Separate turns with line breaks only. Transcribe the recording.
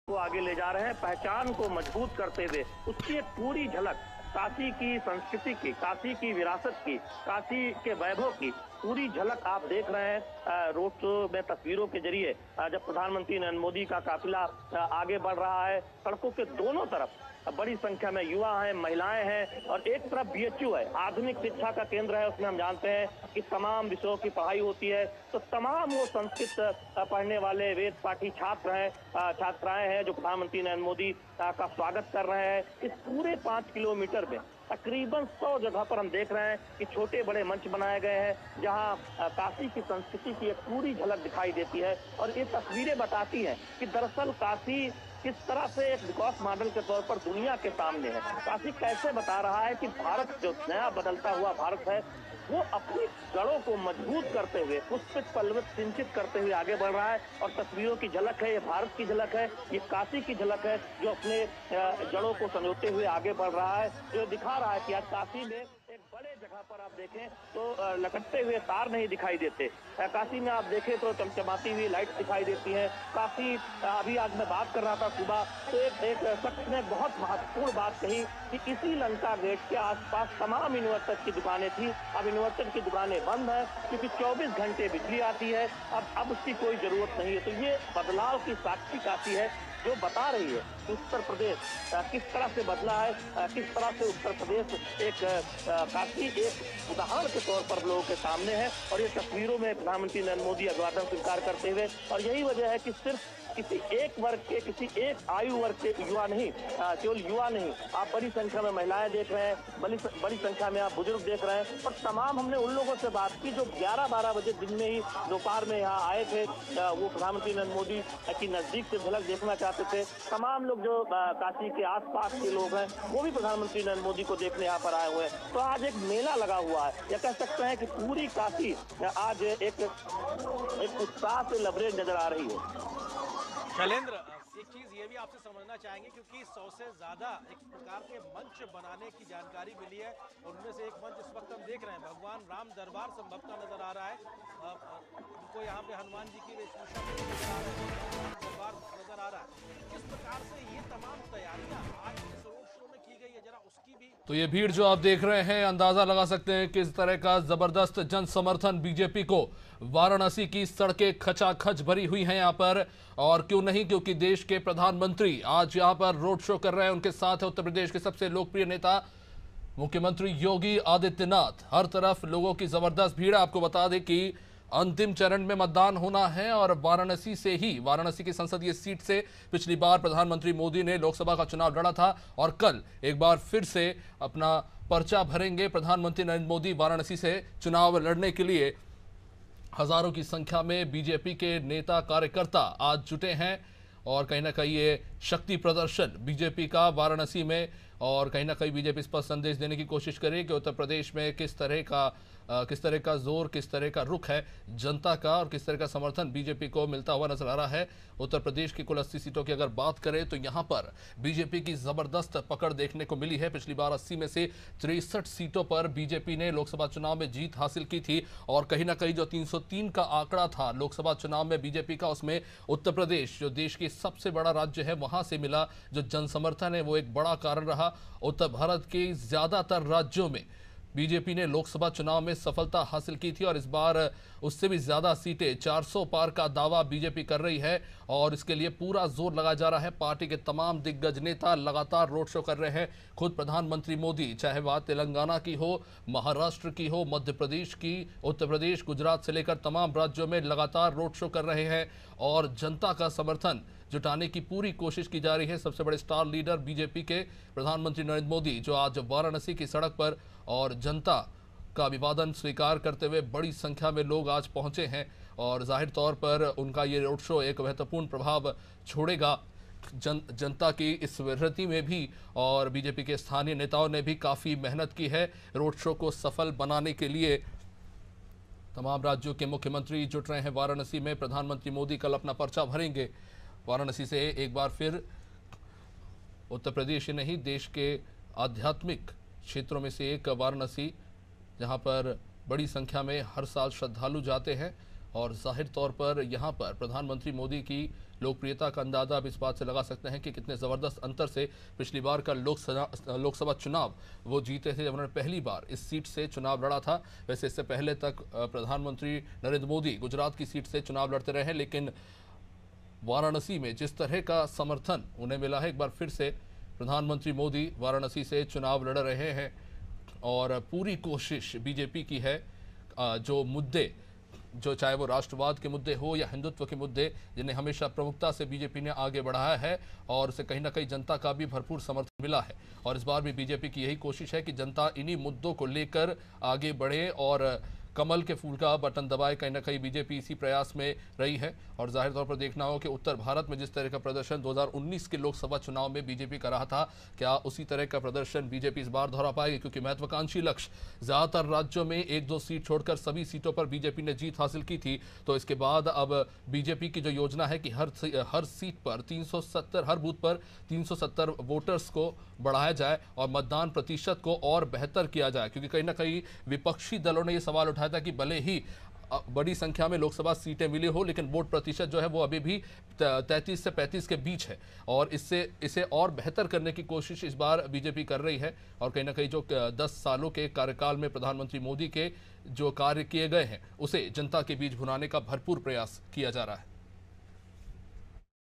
को आगे ले जा रहे हैं, पहचान को मजबूत करते हुए उसकी एक पूरी झलक काशी की संस्कृति की, काशी की विरासत की, काशी के वैभव की पूरी झलक आप देख रहे हैं रोड शो में तस्वीरों के जरिए। जब प्रधानमंत्री नरेंद्र मोदी का काफिला आगे बढ़ रहा है, सड़कों के दोनों तरफ बड़ी संख्या में युवा हैं, महिलाएं हैं और एक तरफ बीएचयू है, आधुनिक शिक्षा का केंद्र है। उसमें हम जानते हैं कि तमाम विषयों की पढ़ाई होती है, तो तमाम वो संस्कृत पढ़ने वाले वेद पाठी छात्र हैं, छात्राएं हैं जो प्रधानमंत्री नरेंद्र मोदी का स्वागत कर रहे हैं। इस पूरे 5 किलोमीटर में तकरीबन 100 जगह पर हम देख रहे हैं कि छोटे बड़े मंच बनाए गए हैं, जहां काशी की संस्कृति की एक पूरी झलक दिखाई देती है। और ये तस्वीरें बताती हैं कि दरअसल काशी किस तरह से एक विकास मॉडल के तौर पर दुनिया के सामने है। काशी कैसे बता रहा है कि भारत जो नया बदलता हुआ भारत है, वो अपनी जड़ों को मजबूत करते हुए, पुष्पित पल्लवित सिंचित करते हुए आगे बढ़ रहा है। और तस्वीरों की झलक है, ये भारत की झलक है, ये काशी की झलक है जो अपने जड़ों को संजोते हुए आगे बढ़ रहा है, जो दिखा रहा है कि आज काशी में एक बड़े जगह पर आप देखें तो लटकते हुए तार नहीं दिखाई देते। काशी में आप देखें तो चमचमाती हुई लाइट दिखाई देती है। काफी अभी आज मैं बात कर रहा था सुबह, तो एक शख्स ने बहुत महत्वपूर्ण बात कही कि इसी लंका गेट के आसपास तमाम इन्वर्टर की दुकानें थी, अब इन्वर्टर की दुकानें बंद है क्योंकि 24 घंटे बिजली आती है, अब उसकी कोई जरूरत नहीं है। तो ये बदलाव की साक्षी काशी है जो बता रही है कि उत्तर प्रदेश किस तरह से बदला है, किस तरह से उत्तर प्रदेश एक काशी एक उदाहरण के तौर पर लोगों के सामने है। और ये तस्वीरों में प्रधानमंत्री नरेंद्र मोदी अभिवादन स्वीकार करते हुए, और यही वजह है कि सिर्फ किसी एक वर्ग के, किसी एक आयु वर्ग के युवा नहीं, केवल युवा नहीं, आप बड़ी संख्या में महिलाएं देख रहे हैं, बड़ी संख्या में आप बुजुर्ग देख रहे हैं। और तमाम हमने उन लोगों से बात की जो 11-12 बजे दिन में ही दोपहर में यहाँ आए थे, वो प्रधानमंत्री नरेंद्र मोदी की नजदीक से झलक देखना चाहते थे। तमाम लोग जो काशी के आसपास के लोग हैं वो भी प्रधानमंत्री नरेंद्र मोदी को देखने यहाँ पर आए हुए हैं। तो आज एक मेला लगा हुआ है, या कह सकते हैं कि पूरी काशी आज एक उत्साह से लबरेज नजर आ रही है।
शैलेंद्र, एक चीज ये भी आपसे समझना चाहेंगे क्योंकि 100 से ज्यादा एक प्रकार के मंच बनाने की जानकारी मिली है, और उनमें से एक मंच इस वक्त हम देख रहे हैं, भगवान राम दरबार संभवतः नजर आ रहा है। हमको यहाँ पे हनुमान जी की वेशभूषा दरबार नजर आ रहा है। किस प्रकार से ये तमाम तैयारियां आज इस रोड शो में की गई है, जरा उसकी भी।
तो ये भीड़ जो आप देख रहे हैं, अंदाजा लगा सकते हैं किस तरह का जबरदस्त जन समर्थन बीजेपी को। वाराणसी की सड़कें खचाखच भरी हुई हैं यहाँ पर, और क्यों नहीं, क्योंकि देश के प्रधानमंत्री आज यहाँ पर रोड शो कर रहे हैं। उनके साथ है उत्तर प्रदेश के सबसे लोकप्रिय नेता मुख्यमंत्री योगी आदित्यनाथ। हर तरफ लोगों की जबरदस्त भीड़। आपको बता दें कि अंतिम चरण में मतदान होना है, और वाराणसी से ही, वाराणसी की संसदीय सीट से पिछली बार प्रधानमंत्री मोदी ने लोकसभा का चुनाव लड़ा था, और कल एक बार फिर से अपना पर्चा भरेंगे प्रधानमंत्री नरेंद्र मोदी। वाराणसी से चुनाव लड़ने के लिए हजारों की संख्या में बीजेपी के नेता कार्यकर्ता आज जुटे हैं, और कहीं ना कहीं ये शक्ति प्रदर्शन बीजेपी का वाराणसी में, और कहीं ना कहीं बीजेपी इस पर संदेश देने की कोशिश करे कि उत्तर प्रदेश में किस तरह का जोर, किस तरह का रुख है जनता का, और किस तरह का समर्थन बीजेपी को मिलता हुआ नजर आ रहा है। उत्तर प्रदेश की कुल 80 सीटों की अगर बात करें तो यहां पर बीजेपी की जबरदस्त पकड़ देखने को मिली है। पिछली बार 80 में से 63 सीटों पर बीजेपी ने लोकसभा चुनाव में जीत हासिल की थी, और कहीं ना कहीं जो 303 का आंकड़ा था लोकसभा चुनाव में बीजेपी का, उसमें उत्तर प्रदेश जो देश की सबसे बड़ा राज्य है वहां से मिला जो जन समर्थन है, वो एक बड़ा कारण रहा। उत्तर भारत के ज्यादातर राज्यों में बीजेपी ने लोकसभा चुनाव में सफलता हासिल की थी, और इस बार उससे भी ज्यादा सीटें 400 पार का दावा बीजेपी कर रही है, और इसके लिए पूरा जोर लगाया जा रहा है। पार्टी के तमाम दिग्गज नेता लगातार रोड शो कर रहे हैं। खुद प्रधानमंत्री मोदी, चाहे बात तेलंगाना की हो, महाराष्ट्र की हो, मध्य प्रदेश की, उत्तर प्रदेश, गुजरात से लेकर तमाम राज्यों में लगातार रोड शो कर रहे हैं, और जनता का समर्थन जुटाने की पूरी कोशिश की जा रही है। सबसे बड़े स्टार लीडर बीजेपी के प्रधानमंत्री नरेंद्र मोदी, जो आज वाराणसी की सड़क पर और जनता का अभिवादन स्वीकार करते हुए बड़ी संख्या में लोग आज पहुंचे हैं, और जाहिर तौर पर उनका ये रोड शो एक महत्वपूर्ण प्रभाव छोड़ेगा जनता की इस विरति में भी। और बीजेपी के स्थानीय नेताओं ने भी काफ़ी मेहनत की है रोड शो को सफल बनाने के लिए। तमाम राज्यों के मुख्यमंत्री जुट रहे हैं वाराणसी में। प्रधानमंत्री मोदी कल अपना पर्चा भरेंगे। वाराणसी से एक बार फिर उत्तर प्रदेश ही नहीं, देश के आध्यात्मिक क्षेत्रों में से एक वाराणसी, जहां पर बड़ी संख्या में हर साल श्रद्धालु जाते हैं, और जाहिर तौर पर यहाँ पर प्रधानमंत्री मोदी की लोकप्रियता का अंदाजा अब इस बात से लगा सकते हैं कि कितने ज़बरदस्त अंतर से पिछली बार का लोकसभा चुनाव वो जीते थे जब उन्होंने पहली बार इस सीट से चुनाव लड़ा था। वैसे इससे पहले तक प्रधानमंत्री नरेंद्र मोदी गुजरात की सीट से चुनाव लड़ते रहे हैं, लेकिन वाराणसी में जिस तरह का समर्थन उन्हें मिला है, एक बार फिर से प्रधानमंत्री मोदी वाराणसी से चुनाव लड़ रहे हैं और पूरी कोशिश बीजेपी की है जो मुद्दे, जो चाहे वो राष्ट्रवाद के मुद्दे हो या हिंदुत्व के मुद्दे, जिन्हें हमेशा प्रमुखता से बीजेपी ने आगे बढ़ाया है और उसे कहीं ना कहीं जनता का भी भरपूर समर्थन मिला है। और इस बार भी बीजेपी की यही कोशिश है कि जनता इन्हीं मुद्दों को लेकर आगे बढ़े और कमल के फूल का बटन दबाए। कहीं ना कहीं बीजेपी इसी प्रयास में रही है और जाहिर तौर पर देखना हो कि उत्तर भारत में जिस तरह का प्रदर्शन 2019 के लोकसभा चुनाव में बीजेपी का रहा था, क्या उसी तरह का प्रदर्शन बीजेपी इस बार दोहरा पाएगी, क्योंकि महत्वाकांक्षी लक्ष्य ज्यादातर राज्यों में 1-2 सीट छोड़कर सभी सीटों पर बीजेपी ने जीत हासिल की थी। तो इसके बाद अब बीजेपी की जो योजना है कि हर सीट पर 370, हर बूथ पर 370 वोटर्स को बढ़ाया जाए और मतदान प्रतिशत को और बेहतर किया जाए, क्योंकि कहीं ना कहीं विपक्षी दलों ने यह सवाल उठाया था कि भले ही बड़ी संख्या में लोकसभा सीटें मिली हो, लेकिन वोट प्रतिशत जो है वो अभी भी 33 से 35 के बीच है और इसे और बेहतर करने की कोशिश इस बार बीजेपी कर रही है। और कहीं ना कहीं जो 10 सालों के कार्यकाल में प्रधानमंत्री मोदी के जो कार्य किए गए हैं उसे जनता के बीच भुनाने का भरपूर प्रयास किया जा रहा है।